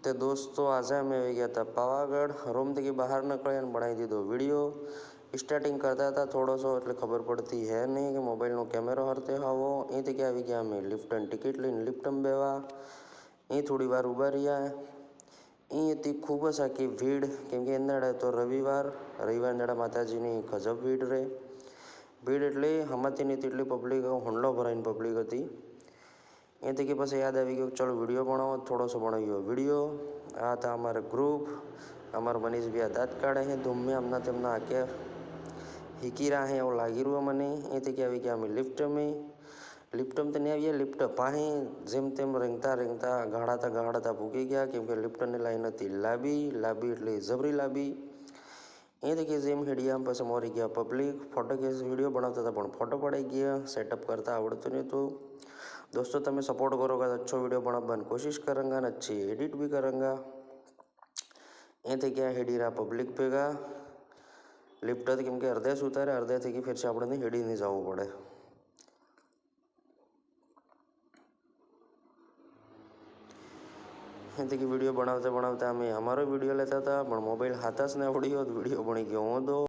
તે દોસ્તો આજે અમે આવી ગયા હતા પાવાગઢ. રૂમથી બહાર નીકળી અને બનાવી દીધો વિડીયો. સ્ટાર્ટિંગ કરતા હતા થોડોસો એટલે ખબર પડતી હે નહીં કે મોબાઈલનો કેમેરો હરતે આવો. અહીંથી કે આવી ગયા અમે લિફ્ટની ટિકિટ લઈને લિફ્ટમાં બેવા. અહીં થોડી વાર ઊભા રહ્યા. અહીં હતી ખૂબ જ આખી ભીડ, કેમ કે એના તો રવિવાર દાડા માતાજીની ગજબ ભીડ રહે. ભીડ એટલે હમાતી નહીં તેટલી પબ્લિક, હોંડલો ભરાઈને પબ્લિક હતી. એથી કે પછી યાદ આવી ગયું ચલો વિડીયો બનાવો. થોડોસો બનાવ્યો વિડીયો. આ હતા અમારે ગ્રુપ. અમારા મનીષભાઈ દાંત કાઢે છે ધૂમ્યા આમના તેમના આંખે હીકી રહ્યા છે એવું લાગી રહ્યું મને. એથી કે આવી ગયા અમે લિફ્ટમાં તો નહીં આવીએ, લિફ્ટ પાસે જેમ તેમ રેંગતા ગાળાતા ભૂકી ગયા, કેમ કે લિફ્ટની લાઈન હતી લાંબી એટલે જબરી લાંબી. એથી કે જેમ હેડિયા પછી મોરી ગયા પબ્લિક. ફોટો કે વિડીયો બનાવતા હતા પણ ફોટો પડાઈ ગયા, સેટઅપ કરતા આવડતું નહીં હતું. दोस्तों तमें सपोर्ट करोगे तो अच्छो वीडियो बनाने कोशिश करूँगा न अच्छी एडिट भी करूँगा। ये थे क्या हेडी रहा पब्लिक पेगा लिफ्ट थी केम के अर्धे से उतारे अर्धे थी कि फिर से अपने हेडी नहीं जाव पड़े। ये थे कि वीडियो बनाते बनाते अमे अमारो वीडियो लेता था पण मोबाइल हाथ ज नहीं आवड़्यो वीडियो बनी गयो होंदो।